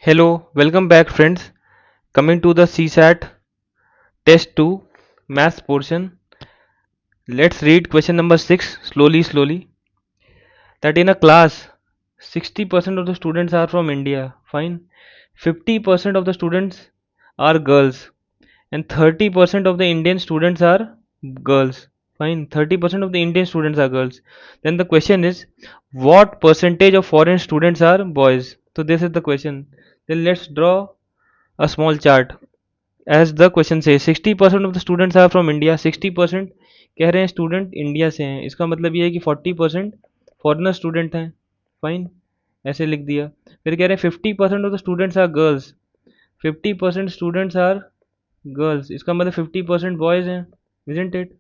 Hello, welcome back friends. Coming to the CSAT test 2 maths portion. Let's read question number 6 slowly. That in a class 60% of the students are from India. Fine. 50% of the students are girls and 30% of the Indian students are girls. Fine. 30% of the Indian students are girls. Then the question is what percentage of foreign students are boys? So this is the question. Then let's draw a small chart. As the question से 60% of the students are from India 60% कह रहे हैं student India से हैं इसका मतलब ये है कि 40% फॉरेनर स्टूडेंट हैं फाइन ऐसे लिख दिया फिर कह रहे हैं 50% of the students are girls 50% students are girls इसका मतलब 50% बॉयज़ हैं इजंट इट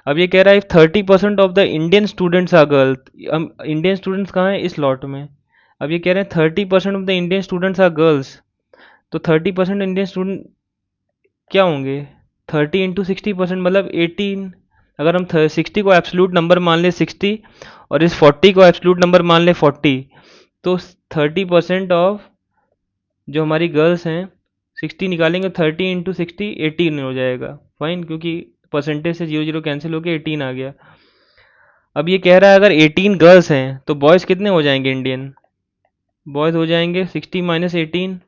अब ये कह रहा है 30% of the Indian students are girls Indian students कहाँ हैं इस लॉट में अब ये कह रहे हैं 30% of the Indian students are girls तो 30% इंडियन स्टूडेंट क्या होंगे 30 × 60% मतलब 18 अगर हम 60 को एब्सोल्यूट नंबर मान लें 60 और इस 40 को एब्सोल्यूट नंबर मान लें 40 तो 30% ऑफ जो हमारी गर्ल्स हैं 60 निकालेंगे 30 × 60 18 हो जाएगा फाइन क्योंकि परसेंटेज से 0 0 कैंसिल होकर 18 आ गया अब ये कह रहा है अगर 18 गर्ल्स हैं तो बॉयज़ कितने हो जाएंगे इंडियन बॉयज़ हो जाएंगे 60 - 18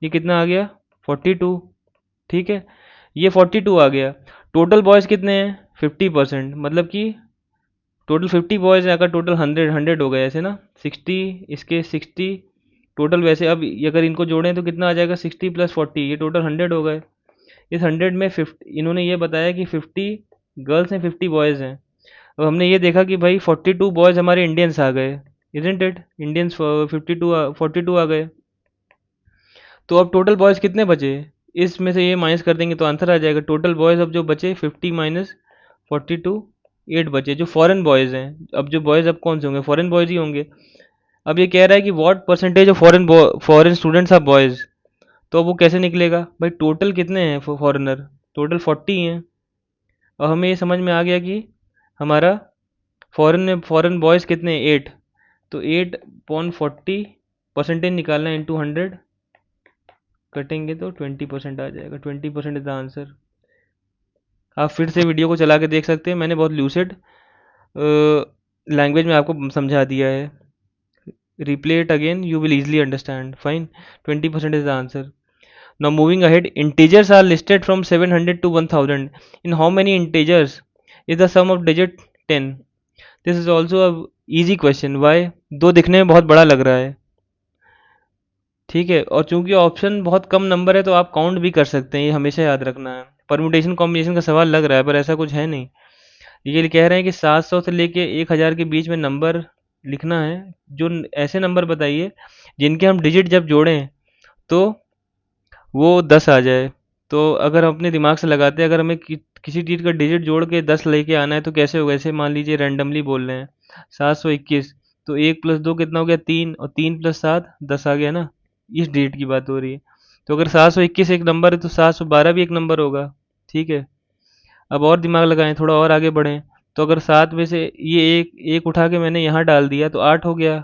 ये कितना आ गया 42 ठीक है ये 42 आ गया टोटल बॉयज़ कितने हैं 50% मतलब कि टोटल 50 बॉयज़ हैं अगर टोटल 100 हो गए ऐसे ना 60 इसके 60 टोटल वैसे अब अगर इनको जोड़ें तो कितना आ जाएगा 60 + 40 ये टोटल 100 हो गए इस 100 में 50 इन्होंने ये बताया कि 50 गर्ल्स हैं 50 बॉयज़ हैं अब हमने ये देखा कि भाई 42 बॉयज़ हमारे इंडियंस आ गए इजंट इट इंडियंस 42 आ गए तो अब टोटल बॉयज़ कितने बचे इसमें से ये माइनस कर देंगे तो आंसर आ जाएगा टोटल बॉयज़ अब जो बचे 50 - 42 8 बचे जो फॉरेन बॉयज़ हैं अब जो बॉयज़ अब कौन से होंगे फॉरेन बॉयज़ ही होंगे अब ये कह रहा है कि what percentage of foreign students are boys तो अब वो कैसे निकलेगा भाई टोटल कितने हैं फॉरेनर टोटल 40 हैं और हमें ये समझ में आ गया कि हमारा फॉरेन बॉयज़ कितने हैं 8 तो 8/40 परसेंटेज निकालना है इंटू 100 कटेंगे तो 20% आ जाएगा 20% इज द आंसर आप फिर से वीडियो को चला के देख सकते हैं मैंने बहुत लूसिड लैंग्वेज में आपको समझा दिया है replay it again you will easily understand fine 20% is the answer now moving ahead integers are listed from 700 to 1000 in how many integers is the sum of digit 10 this is also a easy question why though दिखने में बहुत बड़ा लग रहा है ठीक है और चूंकि ऑप्शन बहुत कम नंबर है तो आप काउंट भी कर सकते हैं ये हमेशा याद रखना है परम्यूटेशन कॉम्बिनेशन का सवाल लग रहा है पर ऐसा कुछ है नहीं ये कह रहे हैं कि 700 से लेके 1000 के बीच में नंबर लिखना है जो ऐसे नंबर बताइए जिनके हम डिजिट जब जोड़ें तो वो 10 आ जाए तो अगर हम अपने दिमाग से लगाते हैं अगर हमें किसी चीज़ का डिजिट जोड़ के 10 लेके आना है तो कैसे होगा ऐसे मान लीजिए रैंडमली बोल रहे हैं 721 तो 1 + 2 कितना हो गया 3 और 3 + 7 10 आ गया ना इस डेट की बात हो रही है तो अगर 721 एक नंबर है तो 712 भी एक नंबर होगा ठीक है अब और दिमाग लगाएं थोड़ा और आगे बढ़ें तो अगर 7 में से ये एक एक उठा के मैंने यहाँ डाल दिया तो 8 हो गया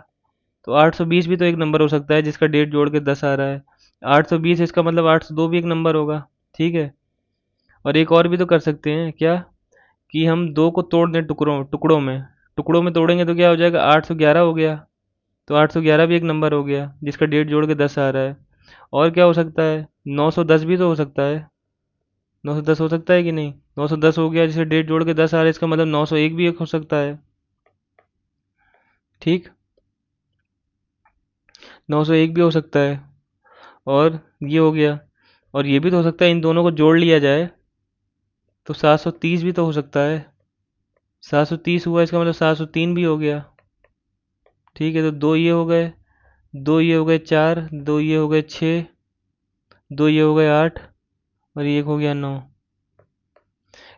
तो 820 भी तो एक नंबर हो सकता है जिसका डेट जोड़ के 10 आ रहा है 820 इसका मतलब 802 भी एक नंबर होगा ठीक है और एक और भी तो कर सकते हैं क्या कि हम 2 को तोड़ दें टुकड़ों में तोड़ेंगे तो क्या हो जाएगा 811 हो गया तो 811 भी एक नंबर हो गया जिसका डेट जोड़ के 10 आ रहा है और क्या हो सकता है 910 भी तो हो सकता है 910 हो सकता है कि नहीं 910 हो गया जिसे डेट जोड़ के 10 आ रहा है इसका मतलब 901 भी एक हो सकता है ठीक 901 भी हो सकता है और ये हो गया और ये भी तो हो सकता है इन दोनों को जोड़ लिया जाए तो 730 भी तो हो सकता है 730 हुआ इसका मतलब 703 भी हो गया ठीक है तो दो ये हो गए 2 ये हो गए 4 2 ये हो गए 6 2 ये हो गए 8 और ये एक हो गया 9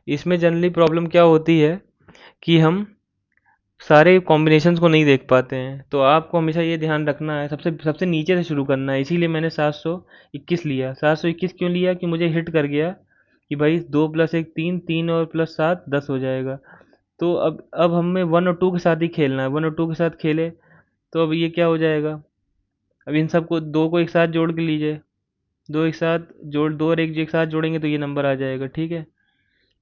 इसमें जनरली प्रॉब्लम क्या होती है कि हम सारे कॉम्बिनेशंस को नहीं देख पाते हैं तो आपको हमेशा ये ध्यान रखना है सबसे सबसे नीचे से शुरू करना है इसीलिए मैंने 721 लिया 721 क्यों लिया कि मुझे हिट कर गया कि भाई 2 + 1 3 3 और +7 10 हो जाएगा तो अब हमें 1 और 2 के साथ ही खेलना है 1 और 2 के साथ खेले तो अब ये क्या हो जाएगा अब इन सबको दो को एक साथ जोड़ के लीजिए, दो एक साथ जोड़, दो और एक एक साथ जोड़ेंगे तो ये नंबर आ जाएगा, ठीक है।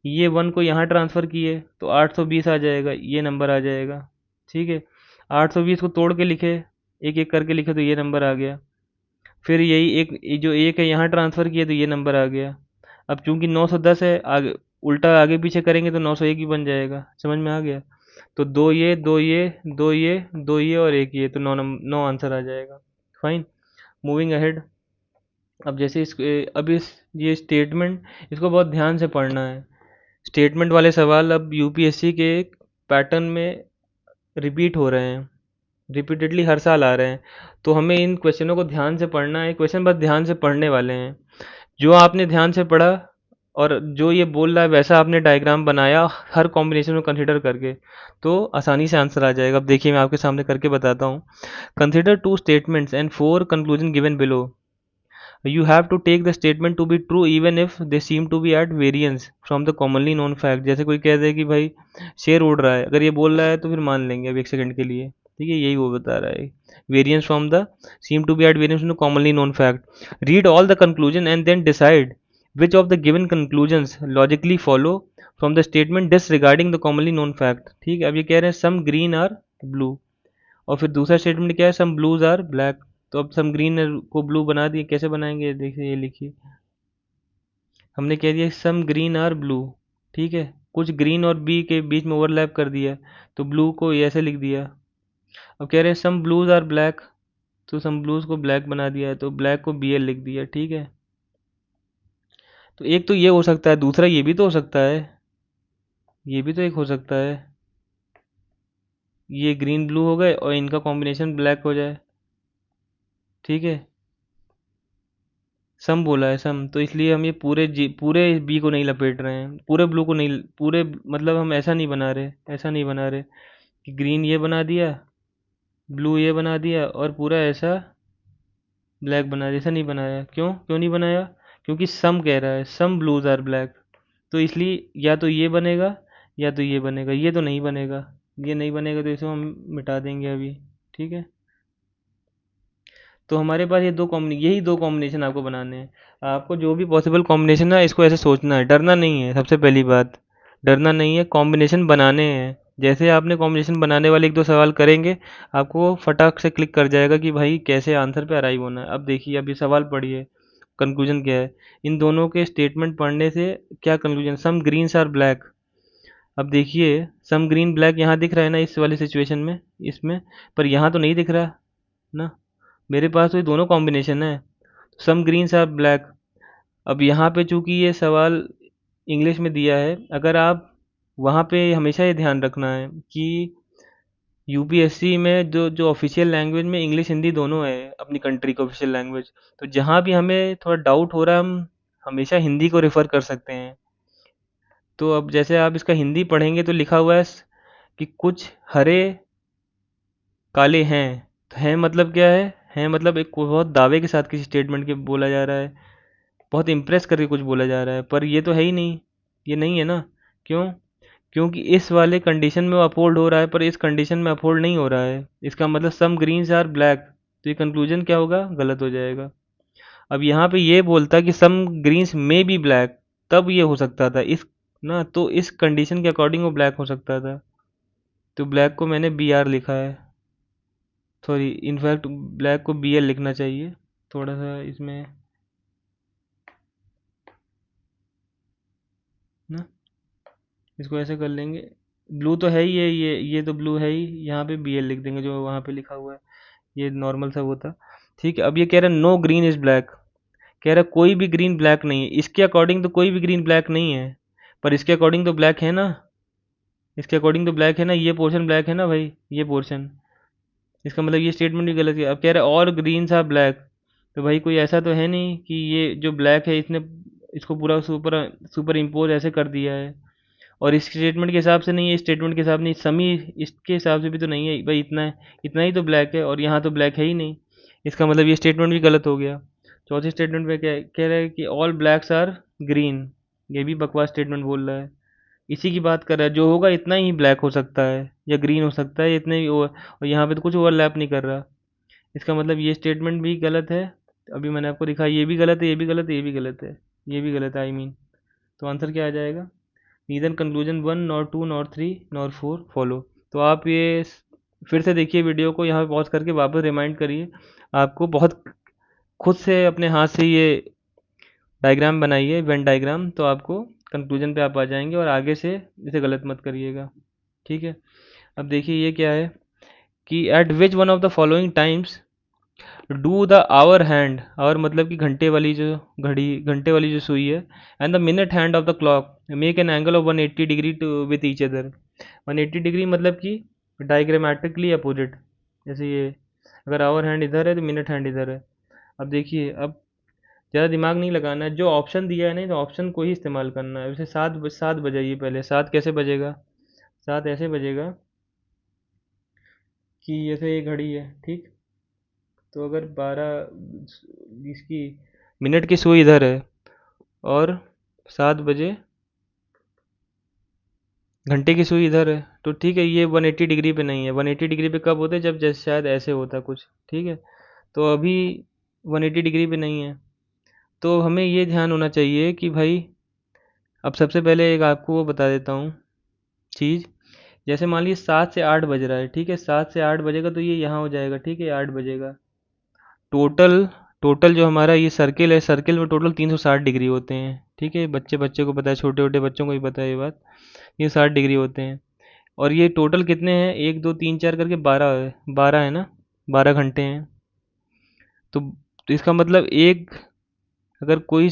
ये 1 को यहाँ ट्रांसफ़र किए तो 820 आ जाएगा, ये नंबर आ जाएगा, ठीक है। 820 को तोड़ के लिखे, एक एक करके लिखे तो ये नंबर आ गया। फिर यही एक ये जो एक है यहाँ ट्रांसफ़र किए तो ये नंबर आ गया। अब चूंकि 910 है, आगे उल्टा आगे पीछे करेंगे तो 901 ही बन जाएगा, समझ में आ गया। तो दो ये दो ये दो ये दो ये और एक ये, तो 9 आंसर आ जाएगा। Fine, moving ahead. अब जैसे इस अब इस ये स्टेटमेंट, इसको बहुत ध्यान से पढ़ना है। स्टेटमेंट वाले सवाल अब यूपीएससी के पैटर्न में रिपीट हो रहे हैं, रिपीटेडली हर साल आ रहे हैं। तो हमें इन क्वेश्चनों को ध्यान से पढ़ना है, क्वेश्चन बस ध्यान से पढ़ने वाले हैं। जो आपने ध्यान से पढ़ा और जो ये बोल रहा है वैसा आपने डायग्राम बनाया हर कॉम्बिनेशन में कंसिडर करके, तो आसानी से आंसर आ जाएगा। अब देखिए मैं आपके सामने करके बताता हूँ। Consider two statements and four conclusion given below. You have to take the statement to be true even if they seem to be at variance from the commonly known fact। जैसे कोई कह दे कि भाई शेर उड़ रहा है, अगर ये बोल रहा है तो फिर मान लेंगे अब एक सेकंड के लिए, ठीक है, यही वो बता रहा है। Variance from the seem to be at variance from the commonly known fact। Read all the conclusion and then decide which of the given conclusions logically follow from the statement disregarding the commonly known fact। ठीक है, अब ये कह रहे हैं some green are blue, और फिर दूसरा स्टेटमेंट क्या है, सम ब्लूज आर ब्लैक। तो अब सम ग्रीन को ब्लू बना दिए, कैसे बनाएंगे देखिए, ये लिखिए। हमने कह दिया सम ग्रीन आर ब्लू, ठीक है, कुछ ग्रीन और बी के बीच में ओवरलैप कर दिया, तो ब्लू को ये ऐसे लिख दिया। अब कह रहे हैं सम ब्लूज आर ब्लैक, तो सम ब्लूज को ब्लैक बना दिया है, तो ब्लैक को बी एल लिख दिया, ठीक है। तो एक तो ये हो सकता है, दूसरा ये भी तो हो सकता है, ये भी तो एक हो सकता है, ये ग्रीन ब्लू हो गए और इनका कॉम्बिनेशन ब्लैक हो जाए, ठीक है। सम बोला है सम, तो इसलिए हम ये पूरे बी को नहीं लपेट रहे हैं, पूरे ब्लू को नहीं, पूरे मतलब हम ऐसा नहीं बना रहे, ऐसा नहीं बना रहे कि ग्रीन ये बना दिया, ब्लू ये बना दिया और पूरा ऐसा ब्लैक बना दिया, ऐसा नहीं बनाया। क्यों क्यों नहीं बनाया? क्योंकि सम कह रहा है सम ब्लूज आर ब्लैक, तो इसलिए या तो ये बनेगा या तो ये बनेगा, ये तो नहीं बनेगा, ये नहीं बनेगा तो इसे हम मिटा देंगे अभी, ठीक है। तो हमारे पास ये यही दो कॉम्बिनेशन आपको बनाने हैं। आपको जो भी पॉसिबल कॉम्बिनेशन है इसको ऐसे सोचना है, डरना नहीं है, सबसे पहली बात डरना नहीं है, कॉम्बिनेशन बनाने हैं। जैसे आपने कॉम्बिनेशन बनाने वाले एक दो सवाल करेंगे, आपको फटाक से क्लिक कर जाएगा कि भाई कैसे आंसर पे अराइव होना है। अब देखिए, अब ये सवाल पढ़िए, कंक्लूजन क्या है, इन दोनों के स्टेटमेंट पढ़ने से क्या conclusion, some greens are black. अब देखिए सम ग्रीन ब्लैक यहाँ दिख रहा है ना इस वाली सिचुएशन में, इसमें, पर यहाँ तो नहीं दिख रहा ना, मेरे पास तो ये दोनों कॉम्बिनेशन है, सम ग्रीन्स आर ब्लैक। अब यहाँ पे चूंकि ये सवाल इंग्लिश में दिया है, अगर आप वहाँ पे हमेशा ये ध्यान रखना है कि यूपीएससी में जो जो ऑफिशियल लैंग्वेज में इंग्लिश हिंदी दोनों है, अपनी कंट्री की ऑफिशियल लैंग्वेज, तो जहाँ भी हमें थोड़ा डाउट हो रहा है हम हमेशा हिंदी को रेफ़र कर सकते हैं। तो अब जैसे आप इसका हिंदी पढ़ेंगे तो लिखा हुआ है कि कुछ हरे काले हैं, तो हैं मतलब क्या है मतलब एक बहुत दावे के साथ किसी स्टेटमेंट के बोला जा रहा है, बहुत इम्प्रेस करके कुछ बोला जा रहा है, पर ये तो है ही नहीं, ये नहीं है ना। क्यों? क्योंकि इस वाले कंडीशन में वो अपहोल्ड हो रहा है, पर इस कंडीशन में अपहोल्ड नहीं हो रहा है, इसका मतलब सम ग्रीन्स आर ब्लैक, तो ये कंक्लूजन क्या होगा, गलत हो जाएगा। अब यहाँ पे ये बोलता कि सम ग्रीन्स में बी ब्लैक, तब ये हो सकता था इस ना, तो इस कंडीशन के अकॉर्डिंग वो ब्लैक हो सकता था, तो ब्लैक को मैंने बी आर लिखा है, सॉरी इनफैक्ट ब्लैक को बी एल लिखना चाहिए, थोड़ा सा इसमें ना, इसको ऐसे कर लेंगे। ब्लू तो है ही है, ये तो ब्लू है ही, यहाँ पे बी एल लिख देंगे जो वहाँ पे लिखा हुआ है, ये नॉर्मल सा वो था, ठीक है। अब ये कह रहा है नो ग्रीन इज ब्लैक, कह रहा है कोई भी ग्रीन ब्लैक नहीं है, इसके अकॉर्डिंग तो कोई भी ग्रीन ब्लैक नहीं है, पर इसके अकॉर्डिंग तो ब्लैक है ना, इसके अकॉर्डिंग तो ब्लैक है ना, ये पोर्शन ब्लैक है ना भाई, ये पोर्शन, इसका मतलब ये स्टेटमेंट भी गलत है। अब कह रहा है और ग्रीन्स आर ब्लैक, तो भाई कोई ऐसा तो है नहीं कि ये जो ब्लैक है इसने इसको पूरा सुपर सुपर इम्पोज ऐसे कर दिया है, और इस स्टेटमेंट के हिसाब से नहीं है, इस स्टेटमेंट के हिसाब नहीं, समी इसके हिसाब से भी तो नहीं है भाई, इतना है, इतना ही तो ब्लैक है और यहाँ तो ब्लैक है ही नहीं, इसका मतलब ये स्टेटमेंट भी गलत हो गया। चौथे स्टेटमेंट में क्या कह रहा है कि ऑल ब्लैक्स आर ग्रीन, ये भी बकवास स्टेटमेंट बोल रहा है, इसी की बात कर रहा है, जो होगा इतना ही ब्लैक हो सकता है या ग्रीन हो सकता है, इतने ही और यहाँ पे तो कुछ ओवरलैप नहीं कर रहा। इसका मतलब ये स्टेटमेंट भी गलत है, अभी मैंने आपको दिखाया ये भी गलत है, ये भी गलत है, ये भी गलत है, ये भी गलत है, आई मीन। तो आंसर क्या आ जाएगा? Neither conclusion 1 nor 2 nor 3 nor 4 follow. तो आप ये फिर से देखिए वीडियो को, यहाँ पे पॉज करके वापस रिमाइंड करिए, आपको बहुत खुद से अपने हाथ से ये डायग्राम बनाइए, वेन डायग्राम, तो आपको कंक्लूजन पे आप आ जाएंगे और आगे से इसे गलत मत करिएगा। ठीक है, अब देखिए ये क्या है कि at which one of the following times do the hour hand, hour मतलब कि घंटे वाली जो घड़ी, घंटे वाली जो सुई है, and the minute hand of the clock make an angle of 180 degree to with each other. 180 degree मतलब कि डायग्रामेटिकली अपोजिट। जैसे ये अगर आवर हैंड इधर है तो मिनट हैंड इधर है। अब देखिए, अब ज़्यादा दिमाग नहीं लगाना है, जो ऑप्शन दिया है ना तो ऑप्शन को ही इस्तेमाल करना है। वैसे सात बजाइए पहले। सात कैसे बजेगा? सात ऐसे बजेगा कि जैसे ये घड़ी है, ठीक, तो अगर 12 इसकी मिनट की सुई इधर है और 7 बजे घंटे की सुई इधर है, तो ठीक है, ये 180 डिग्री पे नहीं है। 180 डिग्री पे कब होते हैं? जब जैसे शायद ऐसे होता कुछ, ठीक है। तो अभी 180 डिग्री पे नहीं है, तो हमें ये ध्यान होना चाहिए कि भाई, अब सबसे पहले एक आपको वो बता देता हूँ चीज़। जैसे मान लीजिए 7 से 8 बज रहा है, ठीक है, 7 से 8 बजेगा तो ये यहाँ हो जाएगा, ठीक है, 8 बजेगा। टोटल टोटल जो हमारा ये सर्किल है, सर्किल में टोटल 360 डिग्री होते हैं, ठीक है। बच्चे बच्चे को पता है, छोटे छोटे बच्चों को भी पता है ये बात, ये 60 डिग्री होते हैं। और ये टोटल कितने हैं? 1 2 3 4 करके 12 है, 12 है ना, 12 घंटे हैं। तो इसका मतलब एक, अगर कोई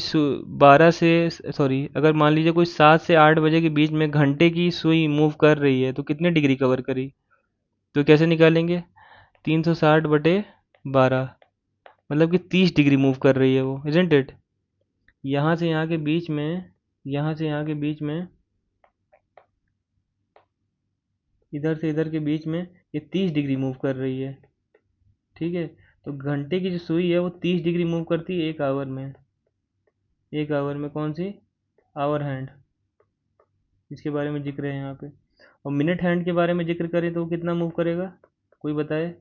12 से, सॉरी, अगर मान लीजिए कोई 7 से 8 बजे के बीच में घंटे की सुई मूव कर रही है तो कितने डिग्री कवर करी? तो कैसे निकालेंगे? 360/12, मतलब कि 30 डिग्री मूव कर रही है वो, इजंट इट? यहाँ से यहाँ के बीच में, यहाँ से यहाँ के बीच में, इधर से इधर के बीच में ये 30 डिग्री मूव कर रही है, ठीक है। तो घंटे की जो सुई है वो 30 डिग्री मूव करती है 1 आवर में। 1 आवर में कौन सी? आवर हैंड, इसके बारे में जिक्र है यहाँ पे। और मिनट हैंड के बारे में जिक्र करें तो वो कितना मूव करेगा, कोई बताए?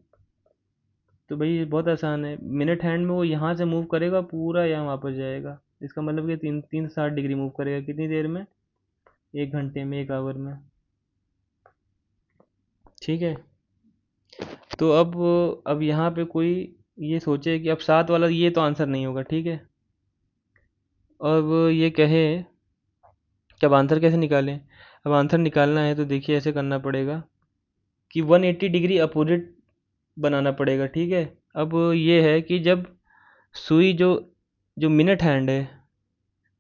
तो भाई ये बहुत आसान है, मिनट हैंड में वो यहाँ से मूव करेगा, पूरा यहाँ वापस जाएगा। इसका मतलब कि 360 डिग्री मूव करेगा कितनी देर में? 1 घंटे में, 1 आवर में, ठीक है। तो अब यहाँ पे कोई ये सोचे कि अब 7 वाला ये तो आंसर नहीं होगा, ठीक है। अब ये कहे कि अब आंसर कैसे निकालें? अब आंसर निकालना है तो देखिए ऐसे करना पड़ेगा कि 180 डिग्री अपोजिट बनाना पड़ेगा, ठीक है। अब ये है कि जब सुई जो जो मिनट हैंड है,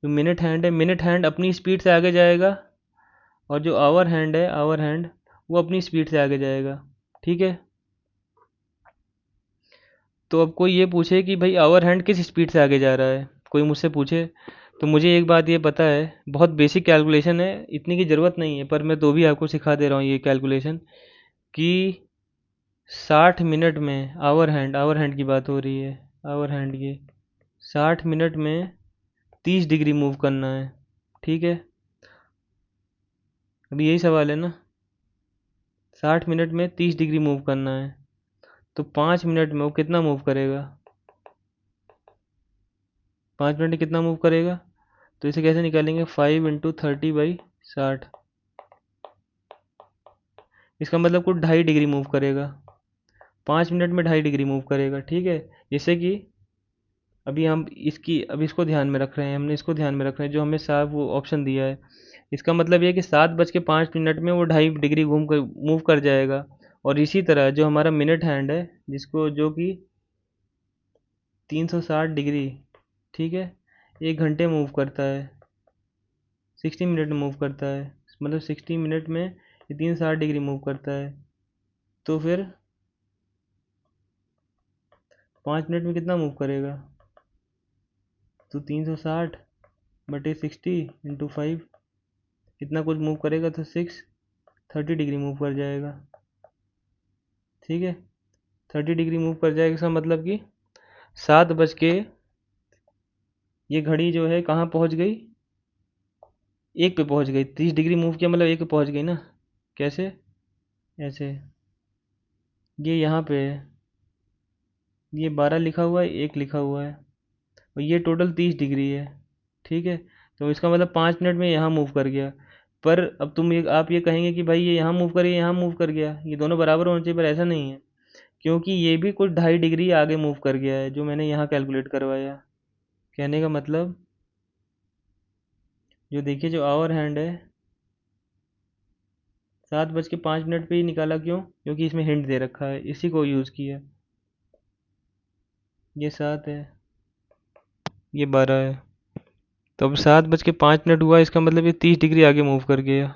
जो मिनट हैंड है, मिनट हैंड अपनी स्पीड से आगे जाएगा, और जो आवर हैंड है, आवर हैंड, वो अपनी स्पीड से आगे जाएगा, ठीक है। तो अब कोई ये पूछे कि भाई आवर हैंड किस स्पीड से आगे जा रहा है, कोई मुझसे पूछे, तो मुझे एक बात ये पता है, बहुत बेसिक कैलकुलेशन है, इतनी की ज़रूरत नहीं है, पर मैं तो भी आपको सिखा दे रहा हूँ ये कैलकुलेशन कि 60 मिनट में आवर हैंड की बात हो रही है, आवर हैंड की 60 मिनट में 30 डिग्री मूव करना है, ठीक है। अभी यही सवाल है ना, 60 मिनट में 30 डिग्री मूव करना है, तो 5 मिनट में वो कितना मूव करेगा? 5 मिनट में कितना मूव करेगा? तो इसे कैसे निकालेंगे? 5 × 30/60, इसका मतलब कुछ 2.5 डिग्री मूव करेगा, 5 मिनट में 2.5 डिग्री मूव करेगा, ठीक है। जैसे कि अभी हम इसकी, अभी इसको ध्यान में रख रहे हैं, हमने इसको ध्यान में रख रहे हैं जो हमें साहब वो ऑप्शन दिया है। इसका मतलब ये है कि 7:05 में वो 2.5 डिग्री घूम कर मूव कर जाएगा। और इसी तरह जो हमारा मिनट हैंड है, जिसको जो कि 360 डिग्री, ठीक है, 1 घंटे मूव करता है, 60 मिनट में मूव करता है, मतलब 60 मिनट में ये 360 डिग्री मूव करता है। तो फिर 5 मिनट में कितना मूव करेगा? तो 360/60 × 5, इतना कुछ मूव करेगा, तो 30 डिग्री मूव कर जाएगा, ठीक है। 30 डिग्री मूव कर जाएगा, इसका मतलब कि 7 बज के, ये घड़ी जो है कहाँ पहुँच गई? 1 पे पहुँच गई। 30 डिग्री मूव किया मतलब 1 पे पहुँच गई ना। कैसे? ऐसे, ये यहाँ पे है, ये 12 लिखा हुआ है, 1 लिखा हुआ है, और ये टोटल 30 डिग्री है। ठीक है, तो इसका मतलब 5 मिनट में यहाँ मूव कर गया। पर अब आप ये कहेंगे कि भाई ये यहाँ मूव कर गया, यहाँ मूव कर गया, ये दोनों बराबर होने चाहिए, पर ऐसा नहीं है, क्योंकि ये भी कुछ 2.5 डिग्री आगे मूव कर गया है जो मैंने यहाँ कैलकुलेट करवाया। कहने का मतलब, जो देखिए जो आवर हैंड है 7:05 पे ही निकाला, क्यों? क्योंकि इसमें हिंट दे रखा है, इसी को यूज़ किया। ये 7 है, ये 12 है, तो अब 7:05 हुआ, इसका मतलब ये 30 डिग्री आगे मूव कर गया।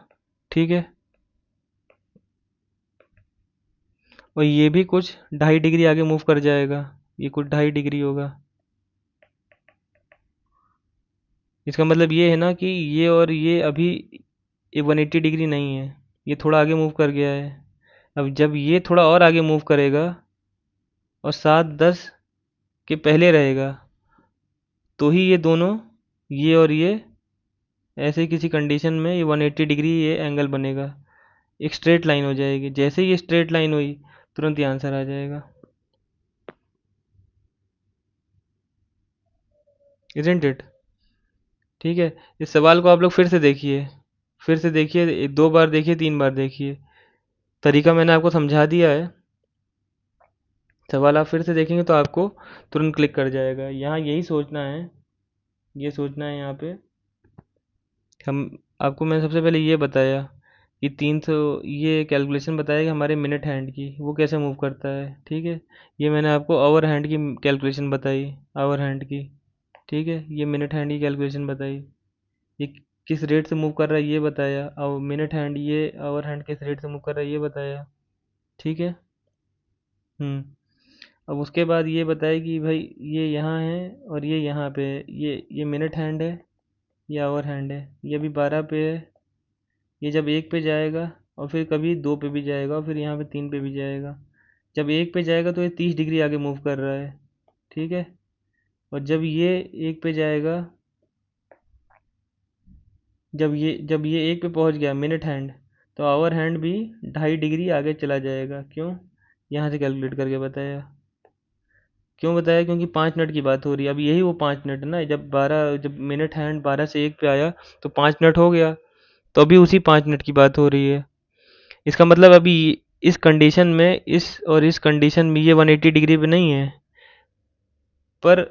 ठीक है, और ये भी कुछ 2.5 डिग्री आगे मूव कर जाएगा, ये कुछ 2.5 डिग्री होगा। इसका मतलब ये है ना कि ये और ये अभी 180 डिग्री नहीं है, ये थोड़ा आगे मूव कर गया है। अब जब ये थोड़ा और आगे मूव करेगा और 7:10 के पहले रहेगा, तो ही ये दोनों, ये और ये, ऐसे किसी कंडीशन में ये 180 डिग्री ये एंगल बनेगा, एक स्ट्रेट लाइन हो जाएगी। जैसे ही ये स्ट्रेट लाइन हुई, तुरंत ही आंसर आ जाएगा। Isn't it? ठीक है, इस सवाल को आप लोग फिर से देखिए, फिर से देखिए, 2 बार देखिए, 3 बार देखिए। तरीका मैंने आपको समझा दिया है, सवाल आप फिर से देखेंगे तो आपको तुरंत क्लिक कर जाएगा। यहाँ यही सोचना है, ये सोचना है यहाँ पे। हम आपको मैंने सबसे पहले ये बताया कि 300, ये कैलकुलेशन बताया कि हमारे मिनट हैंड की वो कैसे मूव करता है। ठीक है, ये मैंने आपको आवर हैंड की कैलकुलेशन बताई, आवर हैंड की। ठीक है, ये मिनट हैंड की कैलकुलेशन बताई, ये किस रेट से मूव कर रहा है ये बताया, और मिनट हैंड, ये आवर हैंड किस रेट से मूव कर रहा है ये बताया। ठीक है। हम्म। अब उसके बाद ये बताया कि भाई ये यहाँ है और ये यहाँ पे है, ये मिनट हैंड है, ये आवर हैंड है, ये अभी 12 पे है, ये जब 1 पे जाएगा और फिर कभी 2 पे भी जाएगा और फिर यहाँ पे 3 पे भी जाएगा। जब 1 पे जाएगा तो ये 30 डिग्री आगे मूव कर रहा है। ठीक है, और जब ये 1 पे जाएगा, जब ये 1 पे पहुँच गया मिनट हैंड, तो आवर हैंड भी 2.5 डिग्री आगे चला जाएगा। क्यों? यहाँ से कैलकुलेट करके बताया। क्यों बताया? क्योंकि 5 मिनट की बात हो रही है। अब यही वो 5 मिनट है ना, जब मिनट हैंड 12 से 1 पे आया तो 5 मिनट हो गया, तो अभी उसी 5 मिनट की बात हो रही है। इसका मतलब अभी इस कंडीशन में, इस और इस कंडीशन में ये 180 डिग्री पे नहीं है, पर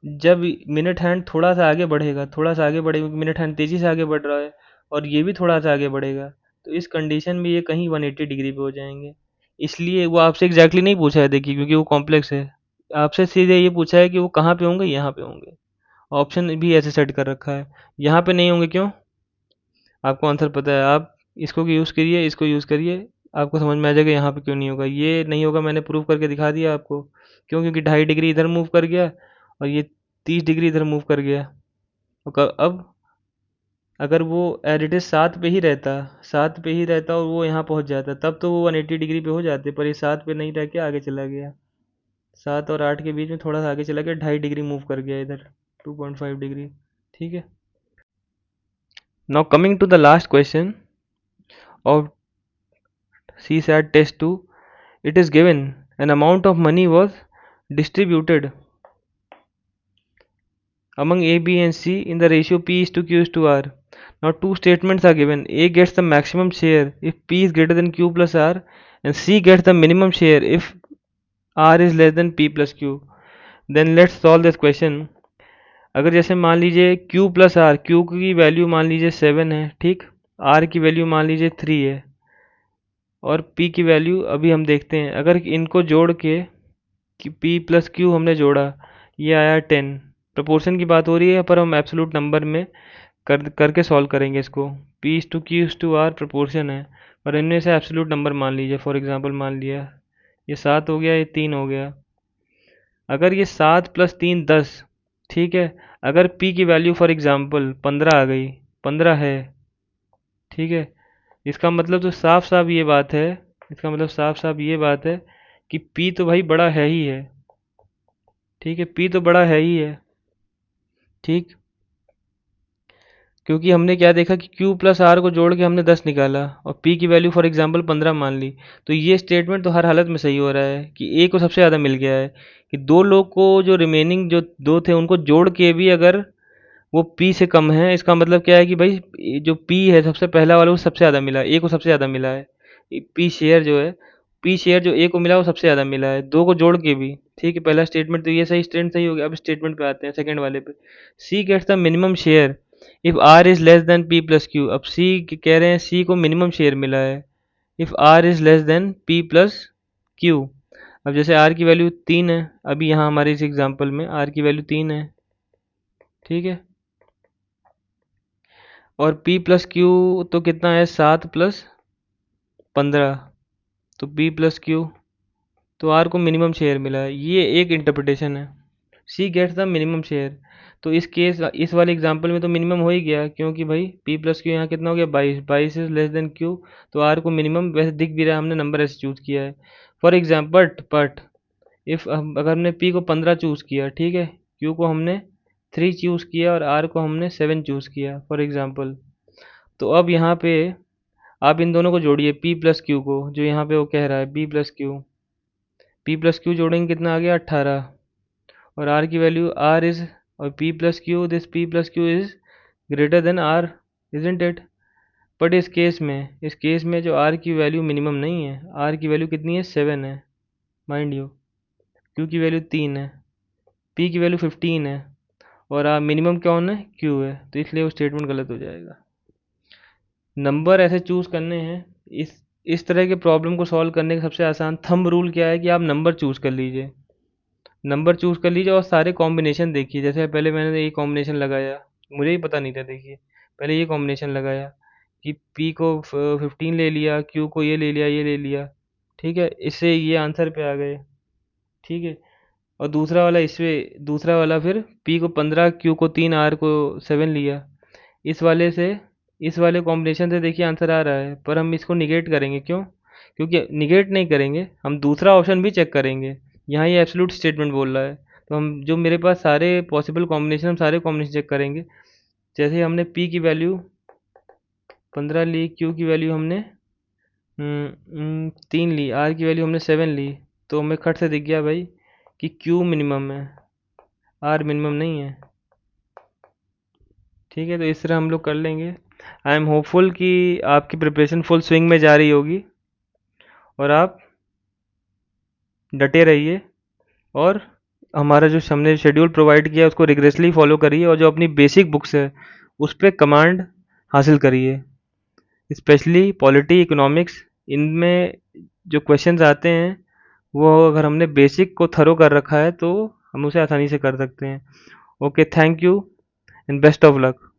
जब मिनट हैंड थोड़ा सा आगे बढ़ेगा, थोड़ा सा आगे बढ़ेगा, मिनट हैंड तेज़ी से आगे बढ़ रहा है और ये भी थोड़ा सा आगे बढ़ेगा, तो इस कंडीशन में ये कहीं 180 डिग्री पे हो जाएंगे। इसलिए वो आपसे एग्जैक्टली नहीं पूछा है, देखिए, क्योंकि वो कॉम्प्लेक्स है। आपसे सीधे ये पूछा है कि वो कहाँ पे होंगे, यहाँ पे होंगे। ऑप्शन भी ऐसे सेट कर रखा है, यहाँ पे नहीं होंगे। क्यों? आपको आंसर पता है, आप इसको यूज़ करिए, इसको यूज़ करिए, आपको समझ में आ जाएगा यहाँ पे क्यों नहीं होगा। ये नहीं होगा, मैंने प्रूव करके दिखा दिया आपको। क्यों? क्योंकि 2.5 डिग्री इधर मूव कर गया और ये 30 डिग्री इधर मूव कर गया। अब अगर वो एज इट इज़ 7 पे ही रहता, 7 पे ही रहता और वो यहाँ पहुँच जाता, तब तो वो 180 डिग्री पे हो जाते, पर ये 7 पे नहीं रह के आगे चला गया। 7 और 8 के बीच में थोड़ा सा आगे चला गया, 2.5 डिग्री मूव कर गया इधर, 2.5 डिग्री। ठीक है। Now coming to the last question of CSAT test 2, it is given an amount of money was distributed among A, B and C in the ratio P is to Q is to R. Now two statements are given. A gets the maximum share if P is greater than Q plus R, and C gets the minimum share if R is less than P plus Q. Then let's solve this question. अगर जैसे मान लीजिए Q plus R, Q की value मान लीजिए 7 है, ठीक, R की वैल्यू मान लीजिए 3 है, और P की वैल्यू अभी हम देखते हैं। अगर इनको जोड़ के कि P प्लस Q हमने जोड़ा, ये आया 10। प्रपोर्शन की बात हो रही है, पर हम एब्सोलूट नंबर में करके सॉल्व करेंगे इसको। P is to Q is to R proportion है, और इनमें से एब्सोलूट नंबर मान लीजिए। फॉर एग्जांपल मान लिया ये 7 हो गया, ये 3 हो गया। अगर ये 7 प्लस 3 10, ठीक है। अगर P की वैल्यू फॉर एग्जांपल 15 आ गई, 15 है, ठीक है, इसका मतलब तो साफ साफ ये बात है, इसका मतलब साफ साफ ये बात है कि P तो भाई बड़ा है ही है। ठीक है, P तो बड़ा है ही है। ठीक, क्योंकि हमने क्या देखा कि Q प्लस R को जोड़ के हमने 10 निकाला और P की वैल्यू फॉर एग्जांपल 15 मान ली। तो ये स्टेटमेंट तो हर हालत में सही हो रहा है कि A को सबसे ज़्यादा मिल गया है, कि दो लोग को जो रिमेनिंग जो दो थे उनको जोड़ के भी अगर वो P से कम है, इसका मतलब क्या है कि भाई जो P है सबसे पहला वाला वो सबसे ज़्यादा मिला है, A को सबसे ज़्यादा मिला है। P शेयर जो है, P शेयर जो A को मिला वो सबसे ज़्यादा मिला है, दो को जोड़ के भी। ठीक है, पहला स्टेटमेंट तो ये सही, स्टेटमेंट सही हो गया। अब स्टेटमेंट पे आते हैं, सेकंड वाले पे। C gets the minimum share if R is less than P plus Q। अब C कह रहे हैं C को मिनिमम शेयर मिला है if R is less than P plus Q। अब जैसे R की वैल्यू 3 है, अभी यहाँ हमारे इस एग्जांपल में R की वैल्यू 3 है, ठीक है, और P प्लस Q तो कितना है, 7 प्लस 15, तो P प्लस Q, तो R को मिनिमम शेयर मिला है। ये एक इंटरप्रिटेशन है, C gets the minimum share. तो इस वाले एग्जांपल में तो मिनिमम हो ही गया, क्योंकि भाई P प्लस Q यहाँ कितना हो गया, 22, 22 इज लेस देन Q, तो R को मिनिमम वैसे दिख भी रहा है, हमने नंबर ऐसे चूज़ किया है। फॉर एग्जाम्पल बट इफ़ अगर हमने P को 15 चूज़ किया, ठीक है, Q को हमने 3 चूज़ किया और R को हमने 7 चूज़ किया फॉर एग्जाम्पल। तो अब यहाँ पे आप इन दोनों को जोड़िए, P प्लस Q को, जो यहाँ पे वो कह रहा है P प्लस Q जोड़ेंगे कितना आ गया, 18, और R की वैल्यू R इज़, और P plus Q, this P plus Q is greater than R, isn't it. But इस केस में जो R की वैल्यू मिनिमम नहीं है, R की वैल्यू कितनी है, 7 है, माइंड यू। Q की वैल्यू 3 है, P की वैल्यू 15 है, और मिनिमम कौन है, Q है, तो इसलिए वो स्टेटमेंट गलत हो जाएगा। नंबर ऐसे चूज़ करने हैं। इस तरह के प्रॉब्लम को सॉल्व करने का सबसे आसान थंब रूल क्या है कि आप नंबर चूज़ कर लीजिए, नंबर चूज़ कर लीजिए और सारे कॉम्बिनेशन देखिए। जैसे पहले मैंने ये कॉम्बिनेशन लगाया, मुझे ही पता नहीं था, देखिए पहले ये कॉम्बिनेशन लगाया कि P को 15 ले लिया, Q को ये ले लिया, ये ले लिया, ठीक है, इससे ये आंसर पे आ गए, ठीक है। और दूसरा वाला फिर P को 15, Q को 3, R को 7 लिया। इस वाले से इस वाले कॉम्बिनेशन से देखिए आंसर आ रहा है, पर हम इसको निगेट करेंगे, क्यों, क्योंकि निगेट नहीं करेंगे, हम दूसरा ऑप्शन भी चेक करेंगे। यहाँ ये एब्सोल्यूट स्टेटमेंट बोल रहा है, तो हम जो मेरे पास सारे पॉसिबल कॉम्बिनेशन, हम सारे कॉम्बिनेशन चेक करेंगे। जैसे हमने P की वैल्यू 15 ली, Q की वैल्यू हमने 3 ली, R की वैल्यू हमने 7 ली, तो हमें खट से दिख गया भाई कि Q मिनिमम है, R मिनिमम नहीं है, ठीक है। तो इस तरह हम लोग कर लेंगे। आई एम होपफुल कि आपकी प्रिपरेशन फुल स्विंग में जा रही होगी और आप डटे रहिए, और हमारा जो हमने शेड्यूल प्रोवाइड किया है उसको रिग्रेसली फॉलो करिए, और जो अपनी बेसिक बुक्स है उस पर कमांड हासिल करिए, स्पेशली पॉलिटी, इकोनॉमिक्स, इनमें जो क्वेश्चंस आते हैं वो अगर हमने बेसिक को थरो कर रखा है तो हम उसे आसानी से कर सकते हैं। Okay, thank you and best of luck.